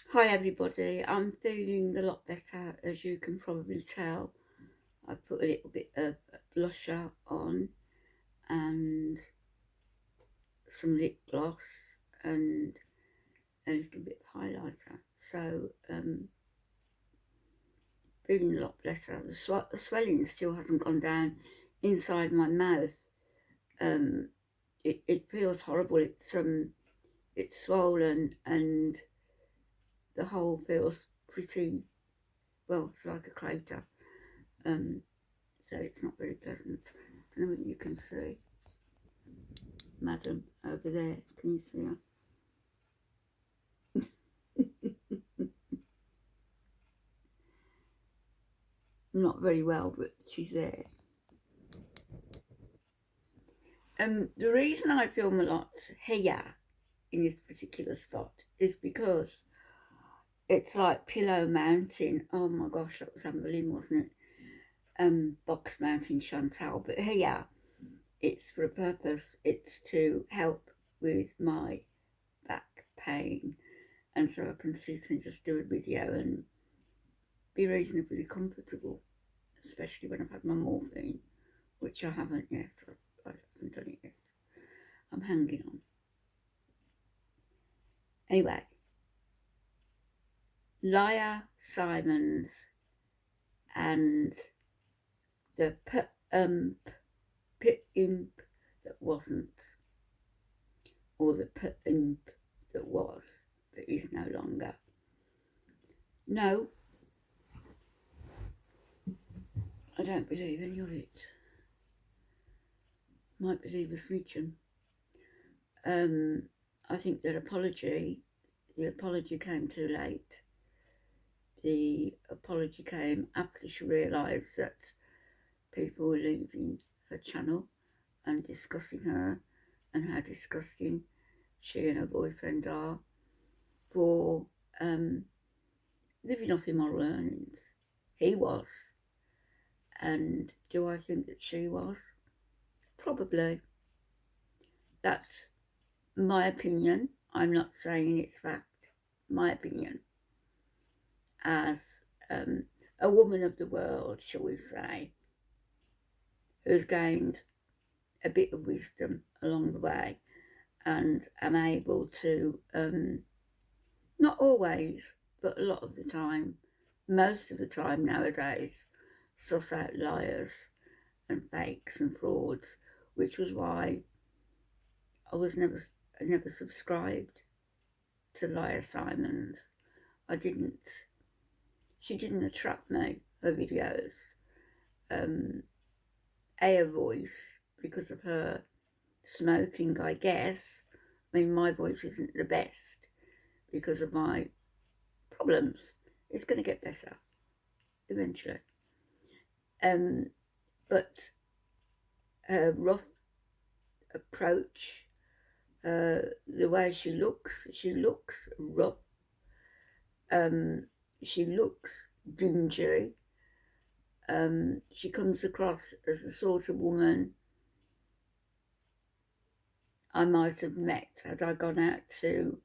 Hi everybody, I'm feeling a lot better, as you can probably tell. I put a little bit of blusher on and some lip gloss and a little bit of highlighter. So feeling a lot better. The swelling still hasn't gone down inside my mouth. It feels horrible. It's swollen and the hole feels pretty, well, it's like a crater. Um, so it's not very pleasant. I don't know whether you can see Madam over there. Can you see her? Not very well, but she's there. The reason I film a lot here in this particular spot is because it's like pillow mounting. Oh my gosh, that was unbelievable, wasn't it? Box mounting Chantal, but here it's for a purpose. It's to help with my back pain, and so I can sit and just do a video and be reasonably comfortable, especially when I've had my morphine, which I haven't yet. I haven't done it yet. I'm hanging on. Anyway, Liar Simons and the pit imp that wasn't, or the pit imp that was, but is no longer. No, I don't believe any of it. Might believe a smidgen. I think that the apology came too late. The apology came after she realised that people were leaving her channel and discussing her and how disgusting she and her boyfriend are for living off immoral earnings. He was. And do I think that she was? Probably. That's my opinion. I'm not saying it's fact. My opinion. As a woman of the world, shall we say, who's gained a bit of wisdom along the way and am able to, not always, but a lot of the time, most of the time nowadays, suss out liars and fakes and frauds, which was why I was never subscribed to Liar Simons. She didn't attract me, her videos. A voice, because of her smoking, I guess. I mean, my voice isn't the best because of my problems. It's going to get better eventually. But her rough approach, the way she looks rough. She looks dingy. She comes across as the sort of woman I might have met had I gone out to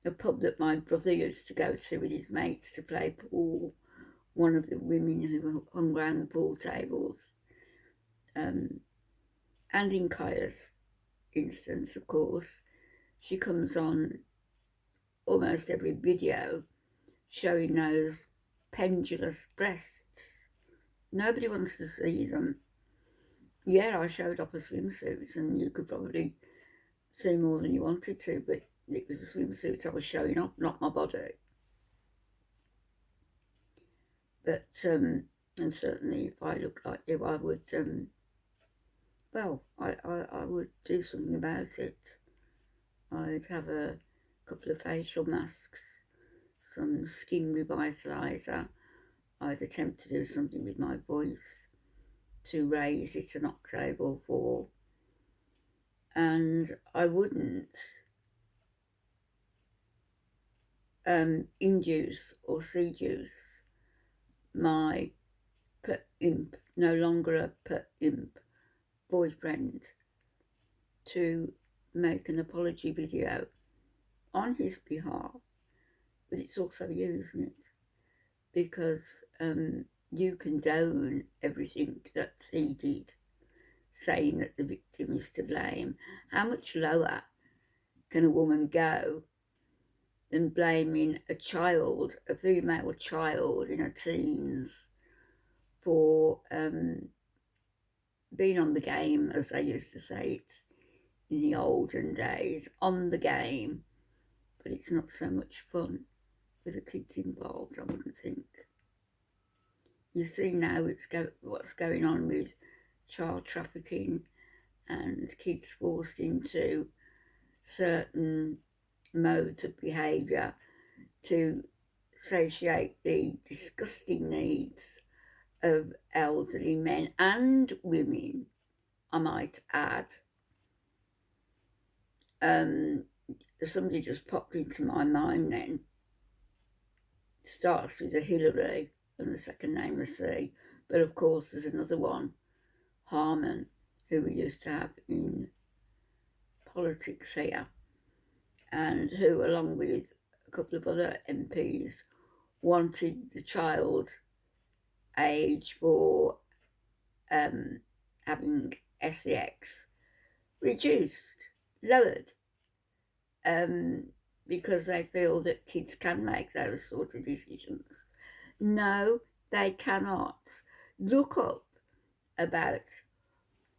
a pub that my brother used to go to with his mates to play pool. One of the women who hung around the pool tables. And in Kaya's instance, of course, she comes on almost every video showing those pendulous breasts. Nobody wants to see them. Yeah, I showed up a swimsuit and you could probably see more than you wanted to, but it was a swimsuit I was showing off, not my body. But, and certainly if I looked like you, I would, well, I would do something about it. I'd have a couple of facial masks, some skin revitaliser. I'd attempt to do something with my voice to raise it an octave or four. And I wouldn't induce or seduce my imp, no longer a imp, boyfriend to make an apology video on his behalf but it's also you, isn't it? Because you condone everything that he did, saying that the victim is to blame. How much lower can a woman go than blaming a child, a female child in her teens, for being on the game, as they used to say it in the olden days, on the game, but it's not so much fun with the kids involved, I wouldn't think. You see now what's going on with child trafficking and kids forced into certain modes of behaviour to satiate the disgusting needs of elderly men and women, I might add. Somebody just popped into my mind then. It starts with a Hillary and the second name a C, but of course there's another one, Harman, who we used to have in politics here, and who, along with a couple of other MPs, wanted the child age for having sex reduced, lowered, because they feel that kids can make those sort of decisions. No, they cannot. Look up about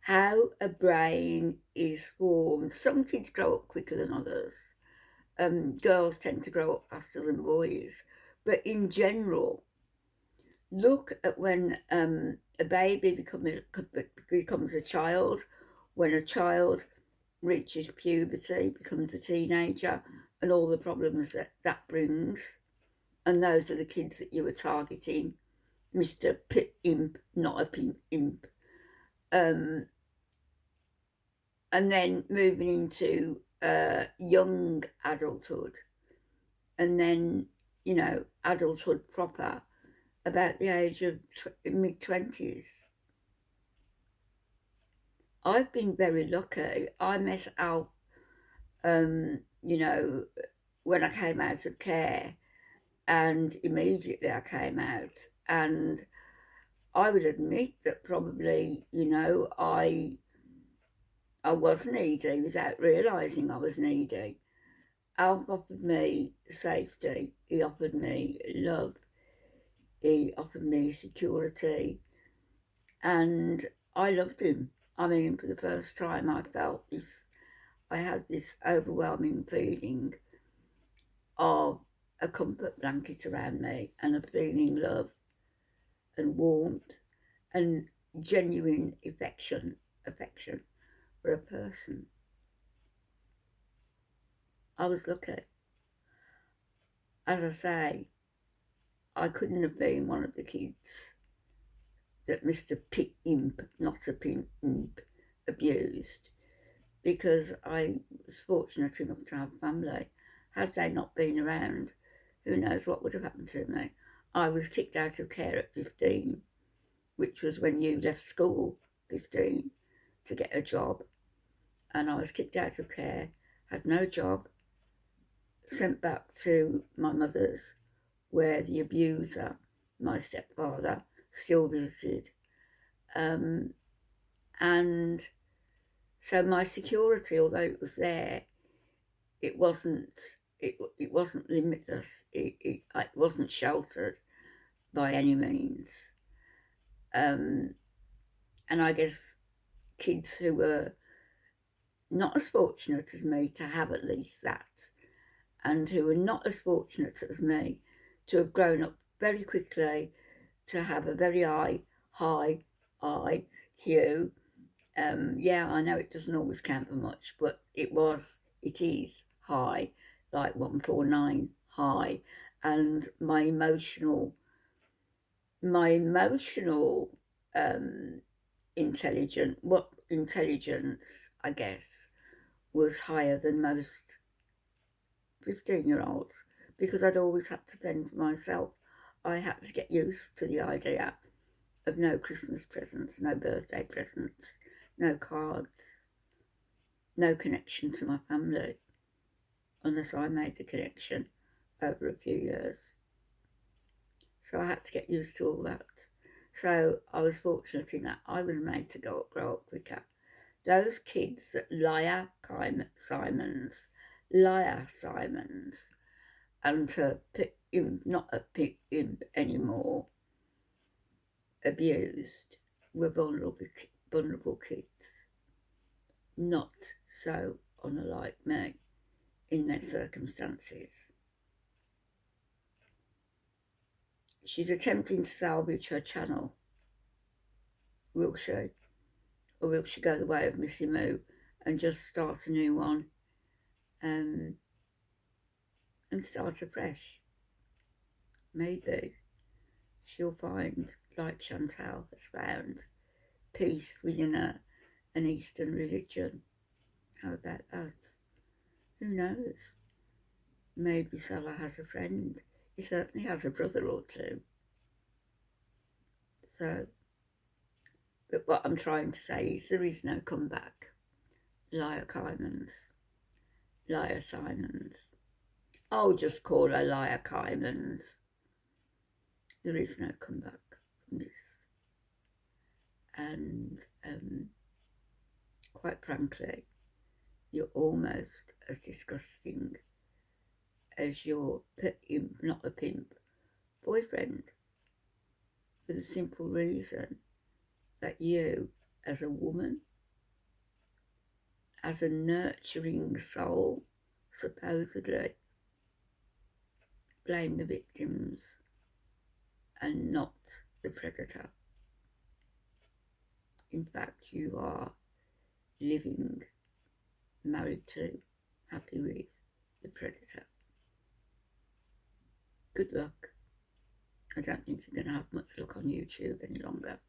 how a brain is formed. Some kids grow up quicker than others. Girls tend to grow up faster than boys. But in general, look at when a baby becomes a child, when a child reaches puberty, becomes a teenager, and all the problems that brings. And those are the kids that you were targeting, Mr. Imp, not a pimp imp. And then moving into young adulthood, and then, adulthood proper, about the age of mid-20s. I've been very lucky. I met Al, when I came out of care, and immediately I came out, and I would admit that probably, I was needy without realising I was needy. Alf offered me safety, he offered me love, he offered me security, and I loved him. I mean, for the first time I had this overwhelming feeling of a comfort blanket around me and of feeling love and warmth and genuine affection for a person. I was lucky. As I say, I couldn't have been one of the kids that Mr. Pit Imp, not a Pimp Imp, abused, because I was fortunate enough to have family. Had they not been around, who knows what would have happened to me. I was kicked out of care at 15, which was when you left school, 15, to get a job. And I was kicked out of care, had no job, sent back to my mother's, where the abuser, my stepfather, still visited. And so my security, although it was there, it wasn't limitless. It wasn't sheltered by any means. And I guess kids who were not as fortunate as me to have at least that, and who were not as fortunate as me to have grown up very quickly, to have a very high IQ. Yeah, I know it doesn't always count for much, but it is high, like 149 high, and my emotional intelligence, I guess, was higher than most 15-year-olds, because I'd always had to fend for myself. I had to get used to the idea of no Christmas presents, no birthday presents, no cards, no connection to my family, unless I made the connection. over a few years. So I had to get used to all that. So I was fortunate in that I was made to grow up quicker. Those kids that Liar Simons, and to pick him, not a pick him anymore, abused, were vulnerable kids, not so unlike me in their circumstances. She's attempting to salvage her channel. Will she? Or will she go the way of Missy Moo and just start a new one and start afresh? Maybe she'll find, like Chantal has found, peace within an Eastern religion. How about that? Who knows? Maybe Salah has a friend. He certainly has a brother or two. So, but what I'm trying to say is there is no comeback. Liar Simons. I'll just call her Liar Simons. There is no comeback from this. And quite frankly, you're almost as disgusting as your pimp, not a pimp, boyfriend, for the simple reason that you, as a woman, as a nurturing soul, supposedly, blame the victims and not the predator. In fact, you are living, married to, happy with the predator. Good luck. I don't think you're going to have much luck on YouTube any longer.